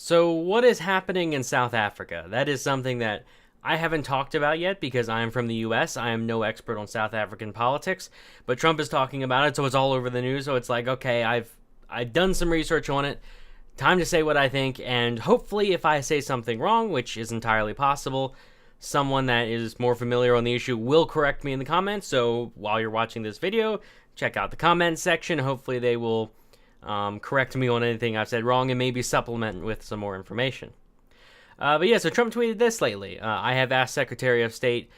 So, what is happening in South Africa? That is something that I haven't talked about yet because I am from the US. I am no expert on South African politics, but Trump is talking about it, so it's all over the news. So it's like, okay, I've done some research on it. Time to say what I think, and hopefully, if I say something wrong, which is entirely possible, someone that is more familiar on the issue will correct me in the comments. So while you're watching this video, check out the comments section. Hopefully, they will correct me on anything I've said wrong and maybe supplement with some more information. But yeah, so Trump tweeted this lately. I have asked Secretary of State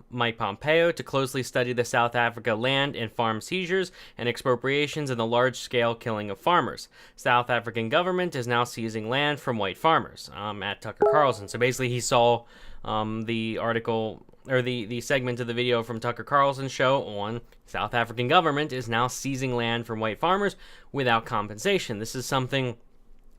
Mike Pompeo to closely study the South Africa land and farm seizures and expropriations and the large-scale killing of farmers. South African government is now seizing land from white farmers at Tucker Carlson. So basically he saw the article or the segment of the video from Tucker Carlson's show on South African government is now seizing land from white farmers without compensation. This is something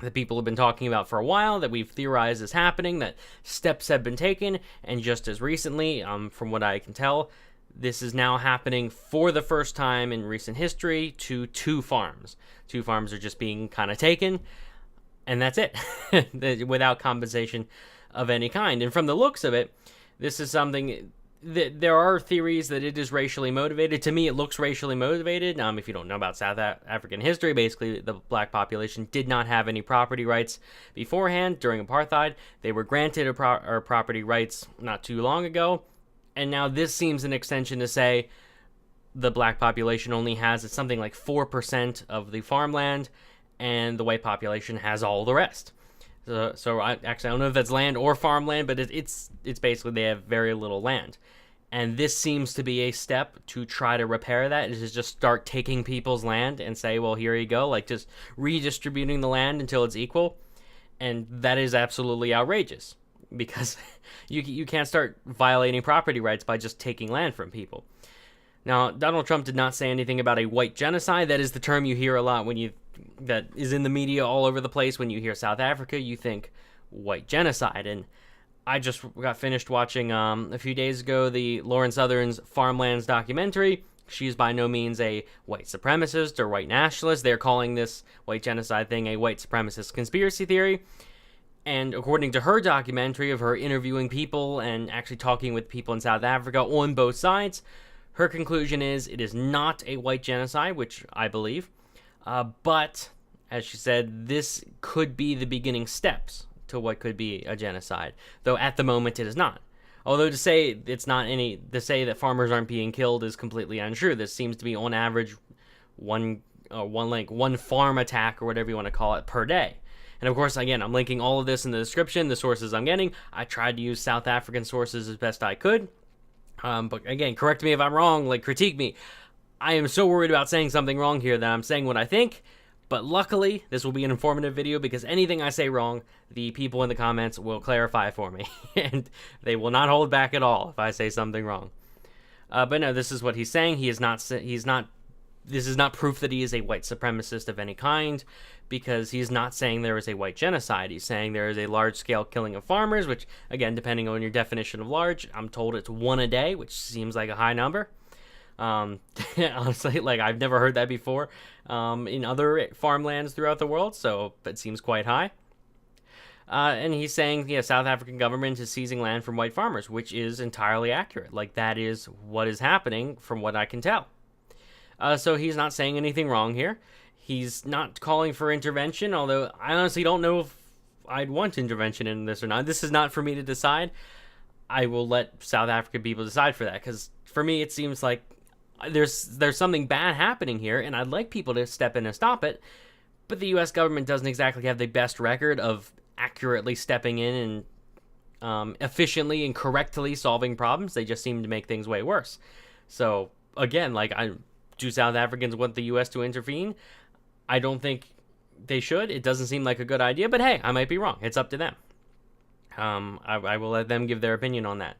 that people have been talking about for a while, that we've theorized is happening, that steps have been taken, and just as recently, from what I can tell, this is now happening for the first time in recent history to two farms. Two farms are just being kind of taken, and that's it, without compensation of any kind. And from the looks of it, this is something that there are theories that it is racially motivated. To me, it looks racially motivated. If you don't know about South African history, basically the black population did not have any property rights beforehand during apartheid. They were granted property rights not too long ago, and now this seems an extension to say the black population only has something like 4% of the farmland, and the white population has all the rest. So I don't know if that's land or farmland, but it's basically they have very little land. And this seems to be a step to try to repair that, is just start taking people's land and say, well, here you go, like just redistributing the land until it's equal. And that is absolutely outrageous because you can't start violating property rights by just taking land from people. Now, Donald Trump did not say anything about a white genocide. That is the term you hear a lot that is in the media all over the place. When you hear South Africa, you think white genocide. And I just got finished watching a few days ago the Lauren Southern's Farmlands documentary. She's by no means a white supremacist or white nationalist. They're calling this white genocide thing a white supremacist conspiracy theory. And according to her documentary of her interviewing people and actually talking with people in South Africa on both sides, her conclusion is it is not a white genocide, which I believe. But, as she said, this could be the beginning steps to what could be a genocide, though at the moment it is not. Although to say that farmers aren't being killed is completely untrue. This seems to be on average one farm attack or whatever you want to call it per day. And of course, again, I'm linking all of this in the description, the sources I'm getting. I tried to use South African sources as best I could. But again, correct me if I'm wrong, critique me. I am so worried about saying something wrong here that I'm saying what I think. But luckily, this will be an informative video because anything I say wrong, the people in the comments will clarify for me. And they will not hold back at all if I say something wrong. But no, this is what he's saying. This is not proof that he is a white supremacist of any kind, because he's not saying there is a white genocide. He's saying there is a large-scale killing of farmers, which, again, depending on your definition of large, I'm told it's one a day, which seems like a high number. Honestly, I've never heard that before in other farmlands throughout the world, so it seems quite high. And he's saying, South African government is seizing land from white farmers, which is entirely accurate. That is what is happening from what I can tell. So he's not saying anything wrong here. He's not calling for intervention, although I honestly don't know if I'd want intervention in this or not. This is not for me to decide. I will let South African people decide for that, because for me it seems like there's something bad happening here, and I'd like people to step in and stop it, but the U.S. government doesn't exactly have the best record of accurately stepping in and efficiently and correctly solving problems. They just seem to make things way worse. So, again, do South Africans want the U.S. to intervene? I don't think they should. It doesn't seem like a good idea, but hey, I might be wrong. It's up to them. I will let them give their opinion on that.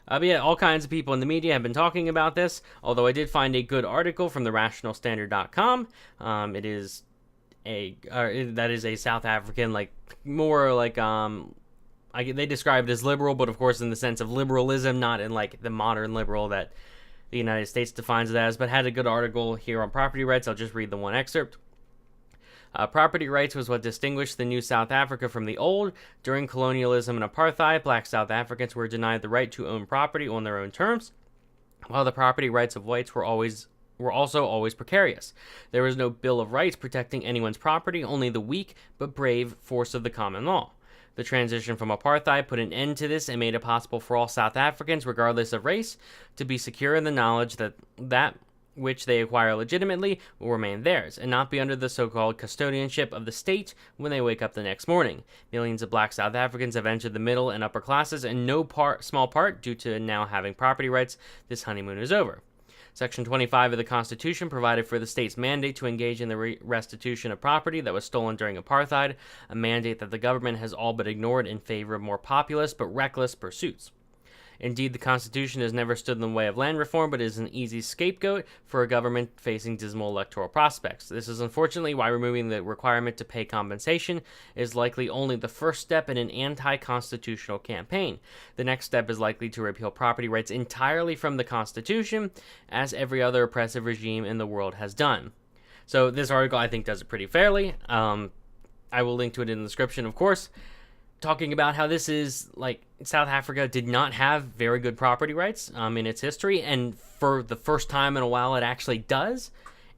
But yeah, all kinds of people in the media have been talking about this, although I did find a good article from the rationalstandard.com. That is a South African, they describe it as liberal, but of course in the sense of liberalism, not in the modern liberal that the United States defines it as, but had a good article here on property rights. I'll just read the one excerpt. Property rights was what distinguished the new South Africa from the old. During colonialism and apartheid, black South Africans were denied the right to own property on their own terms, while the property rights of whites were also always precarious. There was no Bill of Rights protecting anyone's property, only the weak but brave force of the common law. The transition from apartheid put an end to this and made it possible for all South Africans, regardless of race, to be secure in the knowledge that which they acquire legitimately will remain theirs, and not be under the so-called custodianship of the state when they wake up the next morning. Millions of black South Africans have entered the middle and upper classes, and small part, due to now having property rights, this honeymoon is over. Section 25 of the Constitution provided for the state's mandate to engage in the restitution of property that was stolen during apartheid, a mandate that the government has all but ignored in favor of more populist but reckless pursuits. Indeed, the Constitution has never stood in the way of land reform, but is an easy scapegoat for a government facing dismal electoral prospects. This is unfortunately why removing the requirement to pay compensation is likely only the first step in an anti-constitutional campaign. The next step is likely to repeal property rights entirely from the Constitution, as every other oppressive regime in the world has done. So this article, I think, does it pretty fairly. I will link to it in the description, of course, talking about how this is, like, South Africa did not have very good property rights in its history, and for the first time in a while it actually does,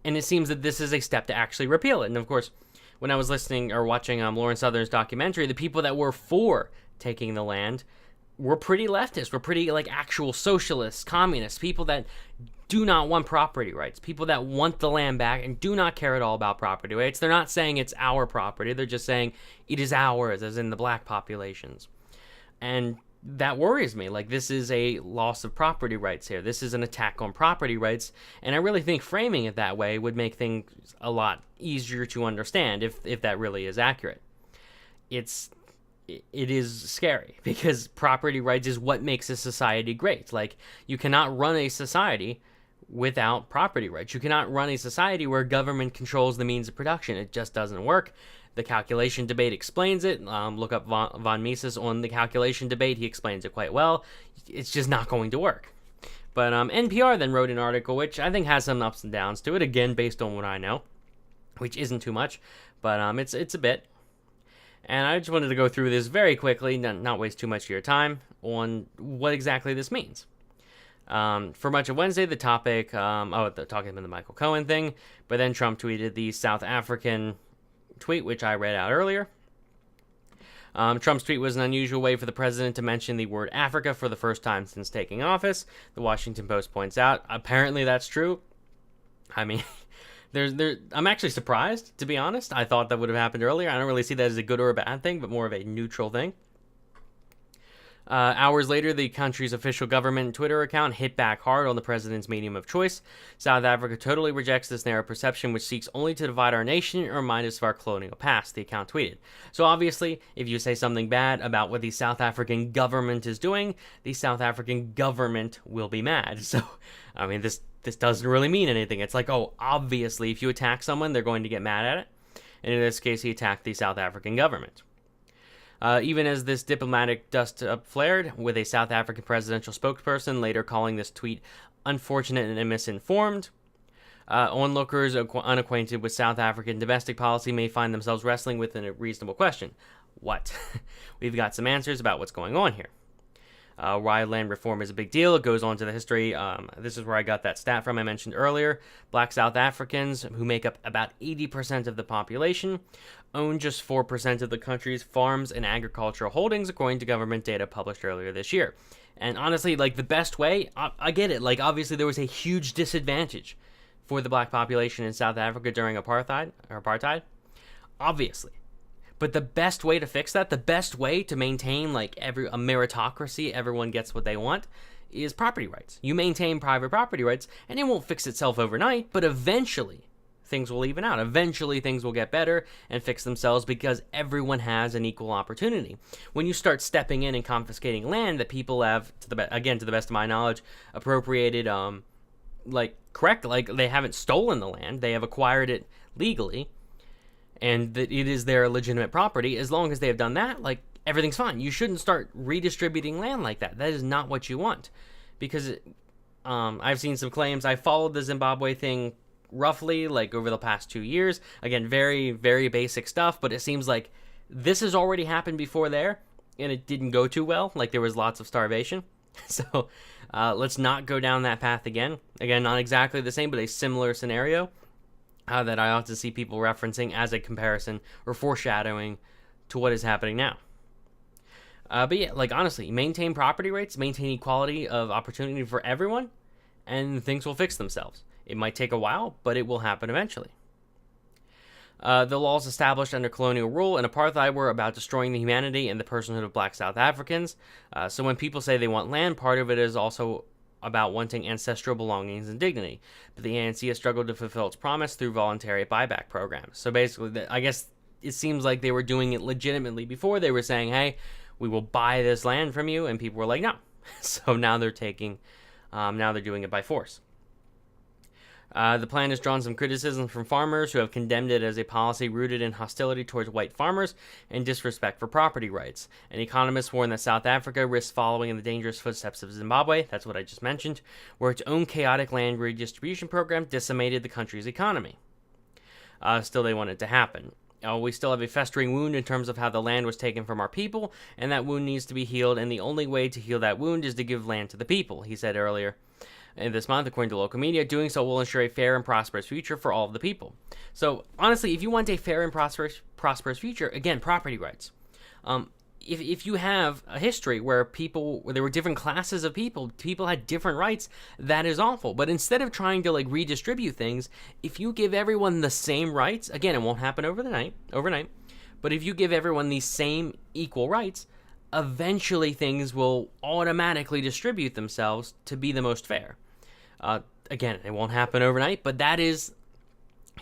and it seems that this is a step to actually repeal it. And of course, when I was listening or watching Lauren Southern's documentary, the people that were for taking the land were pretty leftist, were pretty, like, actual socialists, communists, people that do not want property rights, people that want the land back and do not care at all about property rights. They're not saying it's our property, they're just saying it is ours, as in the black populations. And that worries me. Like, this is a loss of property rights here. This is an attack on property rights, and I really think framing it that way would make things a lot easier to understand if that really is accurate. It is scary, because property rights is what makes a society great. Like, you cannot run a society without property rights. You cannot run a society where government controls the means of production. It just doesn't work. The calculation debate explains it. Look up Von Mises on the calculation debate. He explains it quite well. It's just not going to work. But NPR then wrote an article which I think has some ups and downs to it, again, based on what I know, which isn't too much, but it's a bit. And I just wanted to go through this very quickly, not waste too much of your time, on what exactly this means. For much of Wednesday, the topic, talking about the Michael Cohen thing, but then Trump tweeted the South African tweet, which I read out earlier. Trump's tweet was an unusual way for the president to mention the word Africa for the first time since taking office. The Washington Post points out, apparently that's true. I mean, I'm actually surprised, to be honest. I thought that would have happened earlier. I don't really see that as a good or a bad thing, but more of a neutral thing. Hours later, the country's official government Twitter account hit back hard on the president's medium of choice. South Africa totally rejects this narrow perception, which seeks only to divide our nation and remind us of our colonial past, the account tweeted. So obviously, if you say something bad about what the South African government is doing, the South African government will be mad. So, I mean, this doesn't really mean anything. It's like, oh, obviously, if you attack someone, they're going to get mad at it. And in this case, he attacked the South African government. Even as this diplomatic dust flared, with a South African presidential spokesperson later calling this tweet unfortunate and misinformed, onlookers unacquainted with South African domestic policy may find themselves wrestling with a reasonable question. What? We've got some answers about what's going on here. Why land reform is a big deal. It goes on to the history. This is where I got that stat from I mentioned earlier. Black South Africans, who make up about 80% of the population, own just 4% of the country's farms and agricultural holdings, according to government data published earlier this year. And honestly, like, the best way, I get it. Like, obviously there was a huge disadvantage for the black population in South Africa during apartheid. Obviously. But the best way to fix that, the best way to maintain, like, a meritocracy, everyone gets what they want, is property rights. You maintain private property rights, and it won't fix itself overnight, but eventually things will even out. Eventually things will get better and fix themselves, because everyone has an equal opportunity. When you start stepping in and confiscating land that people have, to the best of my knowledge, appropriated, correct, like, they haven't stolen the land, they have acquired it legally, and that it is their legitimate property, as long as they have done that, like, everything's fine. You shouldn't start redistributing land like that. That is not what you want. Because I've seen some claims. I followed the Zimbabwe thing roughly, like, over the past 2 years. Again, very, very basic stuff, but it seems like this has already happened before there, and it didn't go too well. Like, there was lots of starvation. So let's not go down that path again. Again, not exactly the same, but a similar scenario that I often see people referencing as a comparison or foreshadowing to what is happening now. But yeah, like, honestly, maintain property rights, maintain equality of opportunity for everyone, and things will fix themselves. It might take a while, but it will happen eventually. The laws established under colonial rule and apartheid were about destroying the humanity and the personhood of black South Africans. So when people say they want land, part of it is also about wanting ancestral belongings and dignity. But the ANC has struggled to fulfill its promise through voluntary buyback programs. So basically, I guess it seems like they were doing it legitimately before. They were saying, hey, we will buy this land from you, and people were like, no. So now they're doing it by force. The plan has drawn some criticism from farmers who have condemned it as a policy rooted in hostility towards white farmers and disrespect for property rights. And economists warn that South Africa risks following in the dangerous footsteps of Zimbabwe, that's what I just mentioned, where its own chaotic land redistribution program decimated the country's economy. Still, they want it to happen. We still have a festering wound in terms of how the land was taken from our people, and that wound needs to be healed, and the only way to heal that wound is to give land to the people, he said earlier. And this month, according to local media, doing so will ensure a fair and prosperous future for all of the people. So, honestly, if you want a fair and prosperous future, again, property rights. If you have a history where there were different classes of people had different rights, that is awful. But instead of trying to, like, redistribute things, if you give everyone the same rights, again, it won't happen overnight, but if you give everyone the same equal rights, eventually things will automatically distribute themselves to be the most fair. Again, it won't happen overnight, but that is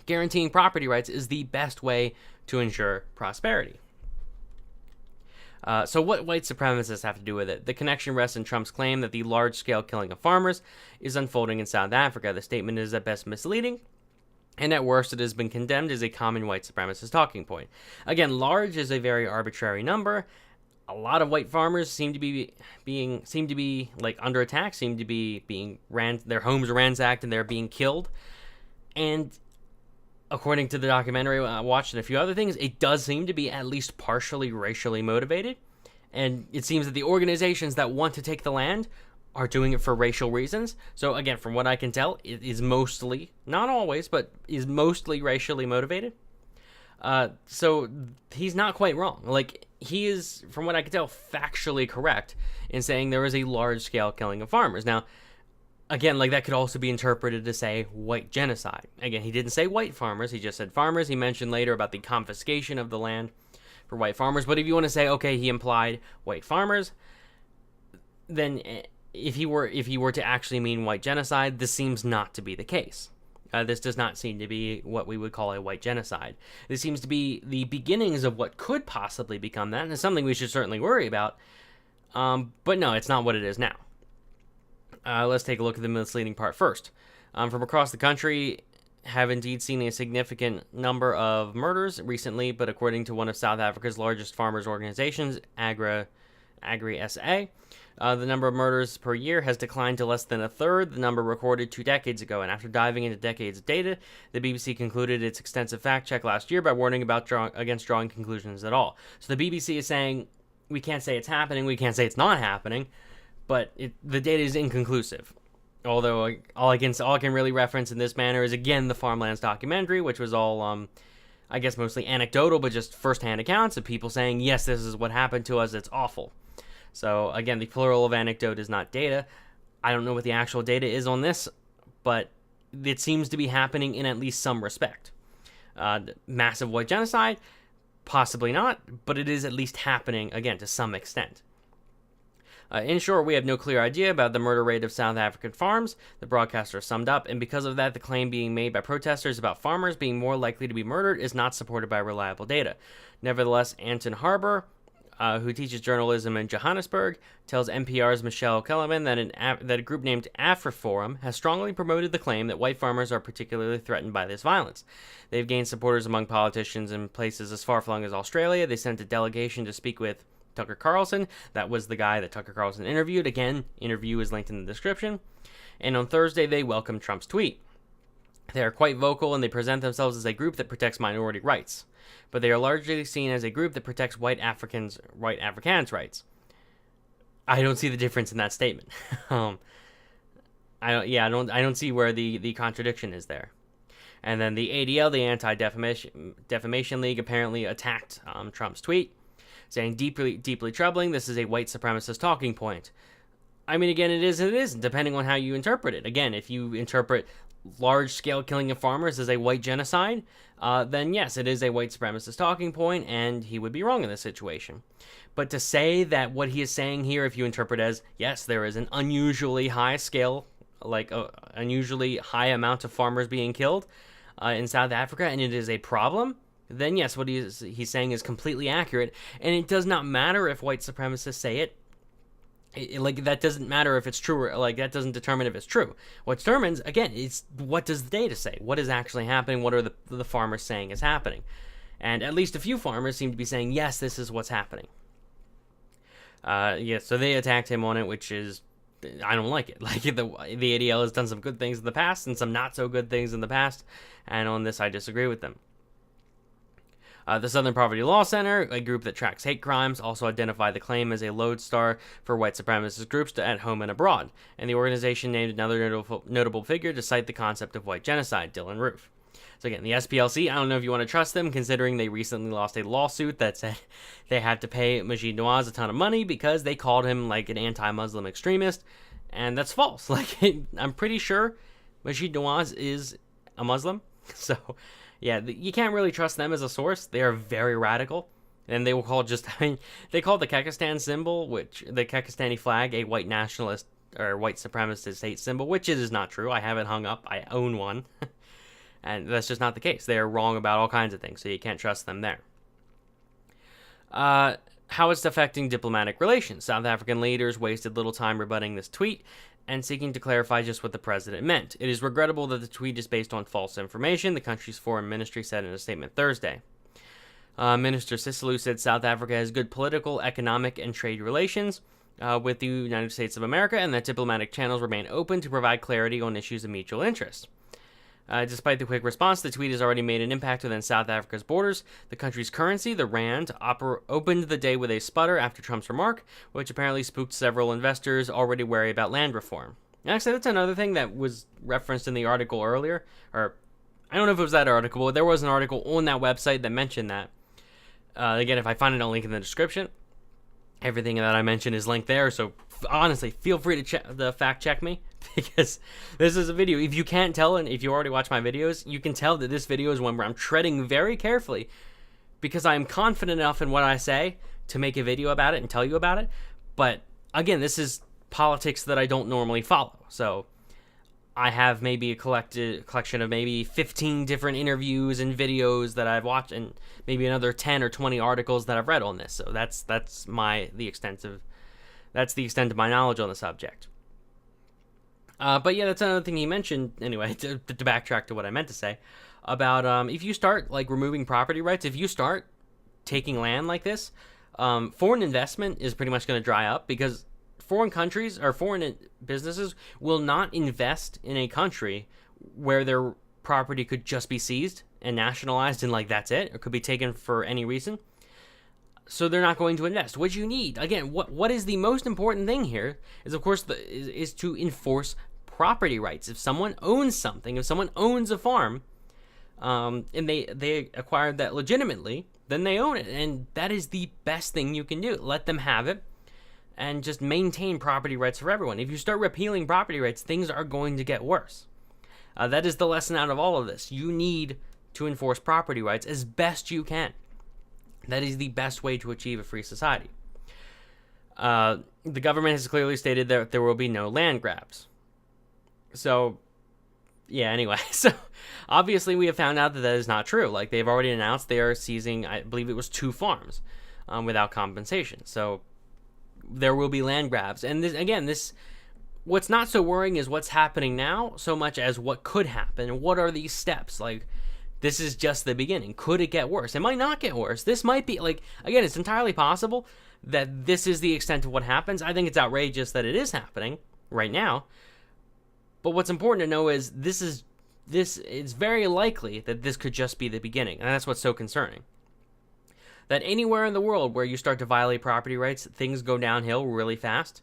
guaranteeing property rights is the best way to ensure prosperity. So what white supremacists have to do with it? The connection rests in Trump's claim that the large-scale killing of farmers is unfolding in South Africa. The statement is at best misleading, and at worst it has been condemned as a common white supremacist talking point. Again, large is a very arbitrary number. A lot of white farmers seem to be like under attack, seem to be their homes are ransacked and they're being killed. And according to the documentary I watched and a few other things, it does seem to be at least partially racially motivated. And it seems that the organizations that want to take the land are doing it for racial reasons. So again, from what I can tell, it is mostly, not always, but is mostly racially motivated. So he's not quite wrong. Like, he is, from what I can tell, factually correct in saying there is a large-scale killing of farmers. Now, again, like, that could also be interpreted to say white genocide. Again, he didn't say white farmers, he just said farmers. He mentioned later about the confiscation of the land for white farmers. But if you want to say, okay, he implied white farmers, then if he were to actually mean white genocide, this seems not to be the case. This does not seem to be what we would call a white genocide. This seems to be the beginnings of what could possibly become that, and it's something we should certainly worry about. But no, it's not what it is now. Let's take a look at the misleading part first. From across the country, have indeed seen a significant number of murders recently, but according to one of South Africa's largest farmers' organizations, nkreider, the number of murders per year has declined to less than a third the number recorded 2 decades ago. And after diving into decades of data, the BBC concluded its extensive fact check last year by warning against drawing conclusions at all. So the BBC is saying, we can't say it's happening, we can't say it's not happening, but the data is inconclusive. Although all I can really reference in this manner is, again, the Farmlands documentary, which was all, I guess, mostly anecdotal, but just first-hand accounts of people saying, yes, this is what happened to us, it's awful. So, again, the plural of anecdote is not data. I don't know what the actual data is on this, but it seems to be happening in at least some respect. Massive white genocide? Possibly not, but it is at least happening, again, to some extent. In short, we have no clear idea about the murder rate of South African farms, the broadcaster summed up, and because of that, the claim being made by protesters about farmers being more likely to be murdered is not supported by reliable data. Nevertheless, Anton Harbour, who teaches journalism in Johannesburg, tells NPR's Michelle Kellerman that a group named AfriForum has strongly promoted the claim that white farmers are particularly threatened by this violence. They've gained supporters among politicians in places as far-flung as Australia. They sent a delegation to speak with Tucker Carlson. That was the guy that Tucker Carlson interviewed. Again, interview is linked in the description. And on Thursday, they welcomed Trump's tweet. They are quite vocal and they present themselves as a group that protects minority rights, but they are largely seen as a group that protects white Africans' rights. I don't see the difference in that statement. I don't see where the contradiction is there. And then the ADL, the Anti-Defamation League, apparently attacked Trump's tweet, saying, deeply troubling, this is a white supremacist talking point. I mean, again, it is and it isn't, depending on how you interpret it. Again, if you interpret large-scale killing of farmers as a white genocide, then yes, it is a white supremacist talking point, and he would be wrong in this situation. But to say that what he is saying here, if you interpret as, yes, there is an unusually high scale, like an unusually high amount of farmers being killed in South Africa, and it is a problem, then yes, what he's saying is completely accurate, and it does not matter if white supremacists say it. Like, that doesn't matter if it's true, or like, that doesn't determine if it's true. What determines, again, is what does the data say? What is actually happening? What are the farmers saying is happening? And at least a few farmers seem to be saying, yes, this is what's happening. So they attacked him on it, which is, I don't like it. Like, the ADL has done some good things in the past and some not so good things in the past, and on this I disagree with them. The Southern Poverty Law Center, a group that tracks hate crimes, also identified the claim as a lodestar for white supremacist groups at home and abroad, and the organization named another notable figure to cite the concept of white genocide, Dylan Roof. So again, the SPLC, I don't know if you want to trust them, considering they recently lost a lawsuit that said they had to pay Majid Nawaz a ton of money because they called him like an anti-Muslim extremist, and that's false. Like, I'm pretty sure Majid Nawaz is a Muslim, so yeah, you can't really trust them as a source. They are very radical, and they will call they call the Kekistan symbol, which the Kekistani flag, a white nationalist or white supremacist hate symbol, which it is not true. I have it hung up. I own one. And that's just not the case. They are wrong about all kinds of things, so you can't trust them there. How it's affecting diplomatic relations. South African leaders wasted little time rebutting this tweet and seeking to clarify just what the president meant. It is regrettable that the tweet is based on false information, the country's foreign ministry said in a statement Thursday. Minister Sisulu said South Africa has good political, economic, and trade relations with the United States of America, and that diplomatic channels remain open to provide clarity on issues of mutual interest. Despite the quick response, the tweet has already made an impact within South Africa's borders. The country's currency, the rand, opened the day with a sputter after Trump's remark, which apparently spooked several investors already wary about land reform. Actually, that's another thing that was referenced in the article earlier, or I don't know if it was that article, but there was an article on that website that mentioned that. Again, if I find it, I'll link in the description. Everything that I mentioned is linked there, so honestly, feel free to fact check me, because this is a video. If you can't tell, and if you already watch my videos, you can tell that this video is one where I'm treading very carefully, because I'm confident enough in what I say to make a video about it and tell you about it. But again, this is politics that I don't normally follow, so I have maybe a collection of maybe 15 different interviews and videos that I've watched, and maybe another 10 or 20 articles that I've read on this. So that's the extent of my knowledge on the subject. But yeah, that's another thing he mentioned. Anyway, to backtrack to what I meant to say about if you start like removing property rights, if you start taking land like this, foreign investment is pretty much going to dry up, because foreign countries or foreign businesses will not invest in a country where their property could just be seized and nationalized and like that's it, or could be taken for any reason. So they're not going to invest. What you need, again, what is the most important thing here is, of course, is to enforce property rights. If someone owns something, if someone owns a farm, and they acquired that legitimately, then they own it, and that is the best thing you can do. Let them have it, and just maintain property rights for everyone. If you start repealing property rights, things are going to get worse. That is the lesson out of all of this. You need to enforce property rights as best you can. That is the best way to achieve a free society. The government has clearly stated that there will be no land grabs. So, yeah, anyway. So, obviously, we have found out that is not true. Like, they've already announced they are seizing, I believe it was 2 farms without compensation. So, there will be land grabs. And this, what's not so worrying is what's happening now, so much as what could happen. And what are these steps? Like, this is just the beginning. Could it get worse? It might not get worse. This might be, like, again, it's entirely possible that this is the extent of what happens. I think it's outrageous that it is happening right now. But what's important to know is this is it's very likely that this could just be the beginning, and that's what's so concerning. That anywhere in the world where you start to violate property rights, things go downhill really fast.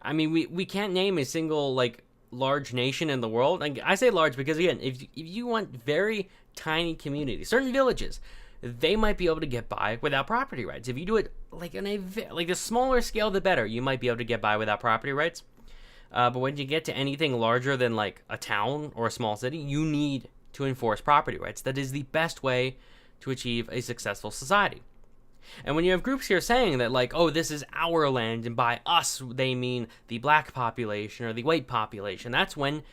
I mean, we can't name a single like large nation in the world. And I say large because again, if you want very tiny communities, certain villages, they might be able to get by without property rights. If you do it like the smaller scale, the better. You might be able to get by without property rights. But when you get to anything larger than like a town or a small city, you need to enforce property rights. That is the best way to achieve a successful society. And when you have groups here saying that, like, oh, this is our land, and by us, they mean the black population or the white population, that's when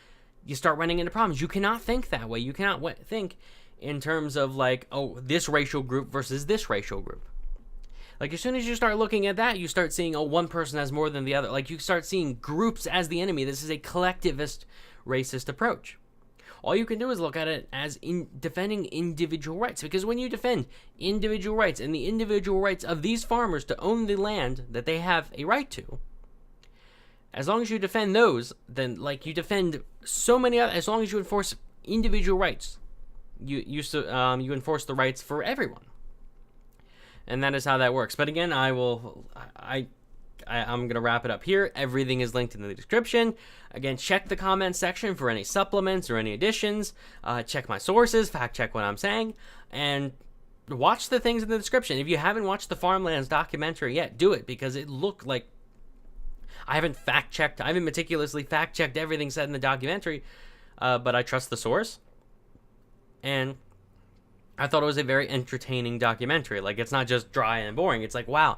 you start running into problems. You cannot think that way. You cannot think in terms of, like, oh, this racial group versus this racial group. Like, as soon as you start looking at that, you start seeing, oh, one person has more than the other. Like, you start seeing groups as the enemy. This is a collectivist, racist approach. All you can do is look at it as defending individual rights, because when you defend individual rights and the individual rights of these farmers to own the land that they have a right to, as long as you defend those, then like you defend so many other, as long as you enforce individual rights, you enforce the rights for everyone, and that is how that works. But again, I'm going to wrap it up here. Everything is linked in the description. Again, check the comments section for any supplements or any additions. Check my sources, fact check what I'm saying, and watch the things in the description. If you haven't watched the Farmlands documentary yet, do it, because it looked like I haven't meticulously fact checked everything said in the documentary, but I trust the source. And I thought it was a very entertaining documentary. Like, it's not just dry and boring. It's like, wow.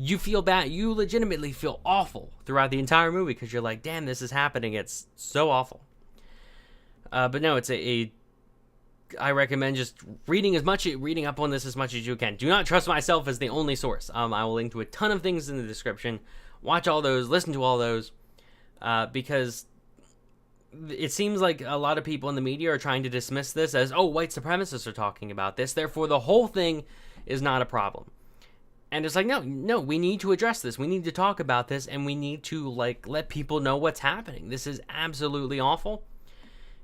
You feel bad. You legitimately feel awful throughout the entire movie because you're like, damn, this is happening. It's so awful. But no, I recommend just reading up on this as much as you can. Do not trust myself as the only source. I will link to a ton of things in the description. Watch all those, listen to all those, because it seems like a lot of people in the media are trying to dismiss this as, oh, white supremacists are talking about this, therefore the whole thing is not a problem. And it's like, no, we need to address this. We need to talk about this, and we need to, like, let people know what's happening. This is absolutely awful,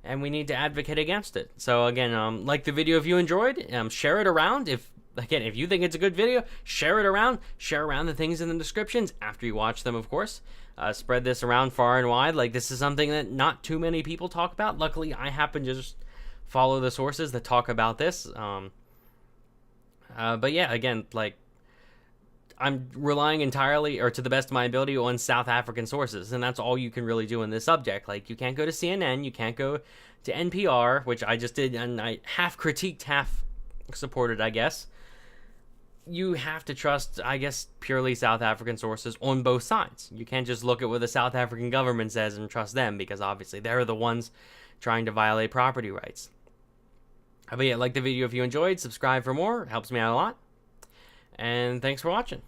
and we need to advocate against it. So, again, like the video if you enjoyed. Share it around. If you think it's a good video, share it around. Share around the things in the descriptions after you watch them, of course. Spread this around far and wide. Like, this is something that not too many people talk about. Luckily, I happen to just follow the sources that talk about this. But, yeah, again, like, I'm relying entirely, or to the best of my ability, on South African sources, and that's all you can really do in this subject. Like, you can't go to CNN, you can't go to NPR, which I just did, and I half critiqued, half supported, I guess. You have to trust, I guess, purely South African sources on both sides. You can't just look at what the South African government says and trust them, because obviously they're the ones trying to violate property rights. But yeah, like the video if you enjoyed, subscribe for more, it helps me out a lot. And thanks for watching.